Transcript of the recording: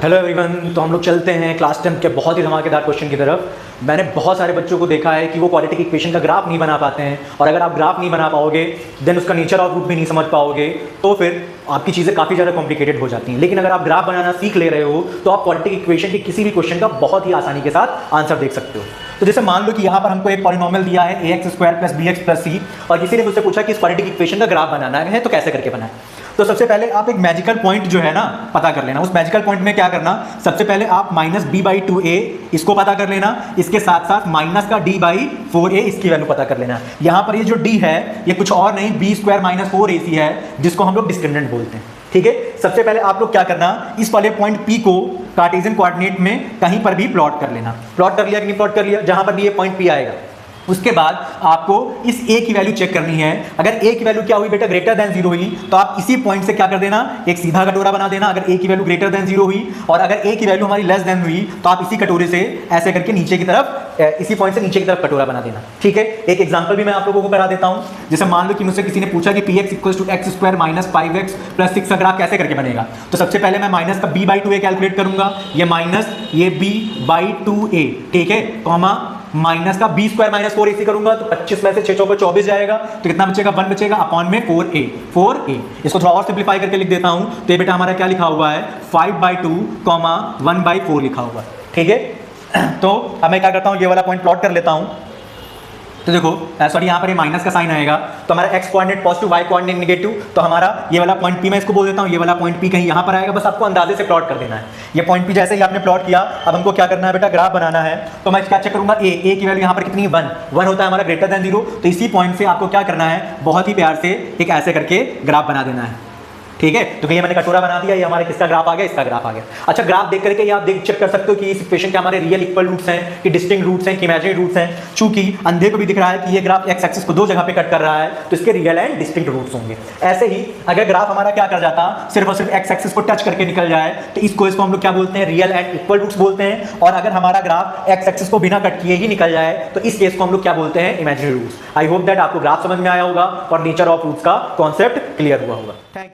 Hello everyone. तो हम लोग चलते हैं क्लास 10 के बहुत ही धमाकेदार क्वेश्चन की तरफ। मैंने बहुत सारे बच्चों को देखा है कि वो क्वाड्रेटिक इक्वेशन का ग्राफ नहीं बना पाते हैं, और अगर आप ग्राफ नहीं बना पाओगे देन उसका नेचर ऑफ रूट भी नहीं समझ पाओगे, तो फिर आपकी चीज़ें काफ़ी ज़्यादा कॉम्प्लिकेटेड हो जाती हैं। लेकिन अगर आप ग्राफ बनाना सीख ले रहे हो तो आप क्वाड्रेटिक इक्वेशन के किसी भी क्वेश्चन का बहुत ही आसानी के साथ आंसर देख सकते हो। तो जैसे मान लो कि यहाँ पर हमको एक पॉलिनोमियल दिया है ax² + bx + c, और किसी ने मुझसे पूछा कि इस क्वाड्रेटिक इक्वेशन का ग्राफ बनाना है तो कैसे करके बनाए। तो सबसे पहले आप एक मैजिकल पॉइंट जो है ना पता कर लेना। उस मैजिकल पॉइंट में क्या करना, सबसे पहले आप -b/2a इसको पता कर लेना, इसके साथ साथ माइनस का d/4a इसकी वैल्यू पता कर लेना। यहाँ पर ये जो d है ये कुछ और नहीं b² - 4ac है, जिसको हम लोग डिस्क्रिमिनेंट बोलते हैं। ठीक है, सबसे पहले आप लोग क्या करना, इस वाले पॉइंट P को कार्टेशियन कोऑर्डिनेट में कहीं पर भी प्लॉट कर लेना। प्लॉट कर लिया कि नहीं प्लॉट कर लिया, जहां पर भी ये पॉइंट P आएगा उसके बाद आपको इस a की वैल्यू चेक करनी है। अगर a की वैल्यू क्या हुई बेटा, ग्रेटर देन 0 हुई, तो आप इसी पॉइंट से क्या कर देना, एक सीधा कटोरा बना देना। अगर a की वैल्यू ग्रेटर देन 0 हुई और अगर a की वैल्यू हमारी लेस देन हुई, तो आप इसी कटोरे से ऐसे करके नीचे की तरफ, इसी पॉइंट से नीचे की तरफ कटोरा बना देना। ठीक है, एक एग्जांपल भी मैं आप लोगों को करा देता हूं। जैसे मान लो कि मुझसे किसी ने पूछा कि px = x² - 5x + 6 का ग्राफ कैसे करके बनेगा। तो सबसे पहले मैं माइनस का b/2a कैलकुलेट करूंगा, ये माइनस ये b/2a, ठीक है, कॉमा माइनस का b² - 4ac करूंगा तो 25 में से 6 चौके 24 जाएगा, तो कितना बचेगा, 1 बचेगा अपॉन में 4a। इसको थोड़ा और सिंप्लीफाई करके लिख देता हूं, तो ये बेटा हमारा क्या लिखा हुआ है, 5/2, 1/4 लिखा हुआ है। ठीक है, तो अब मैं क्या करता हूं, ये वाला पॉइंट प्लॉट कर लेता हूं। तो देखो सॉरी, यहाँ पर ये माइनस का साइन आएगा, तो हमारा x coordinate positive, y coordinate negative, तो हमारा ये वाला पॉइंट P मैं इसको बोल देता हूँ, ये वाला पॉइंट P कहीं यहाँ पर आएगा। बस आपको अंदाजे से प्लॉट कर देना है। ये पॉइंट P जैसे ही आपने प्लॉट किया, अब हमको क्या करना है बेटा, ग्राफ बनाना है। तो मैं क्या चेक करूंगा, a की वैल्यू यहाँ पर कितनी है, 1 होता है हमारा ग्रेटर देन 0। तो इसी पॉइंट से आपको क्या करना है, बहुत ही प्यार से एक ऐसे करके ग्राफ बना देना है। ठीक है, तो ये मैंने कटोरा बना दिया, ये हमारे किसका ग्राफ आ गया, इसका ग्राफ आ गया। अच्छा, ग्राफ देख करके ये आप देख चेक कर सकते हो कि इस इक्वेशन के हमारे रियल इक्वल रूट्स हैं, कि डिस्टिंक्ट रूट्स हैं, कि इमेजिनरी रूट्स हैं। चूंकि अंधे को भी दिख रहा है कि ये ग्राफ एक्स एक्सिस को दो जगह पे कट कर रहा है, तो इसके रियल एंड डिस्टिंक्ट रूट्स होंगे। ऐसे ही अगर ग्राफ हमारा क्या कर जाता, सिर्फ और सिर्फ एक्स एक्सिस को टच करके निकल जाए, तो इसको हम लोग क्या बोलते हैं, रियल एंड इक्वल रूट्स बोलते हैं। और अगर हमारा ग्राफ एक्स एक्सिस को बिना कट किए ही निकल जाए, तो इस केस को हम लोग क्या बोलते हैं, imaginary roots. I hope that आपको ग्राफ समझ में आया होगा और नेचर ऑफ रूट्स का कॉन्सेप्ट क्लियर हुआ होगा। Thank you.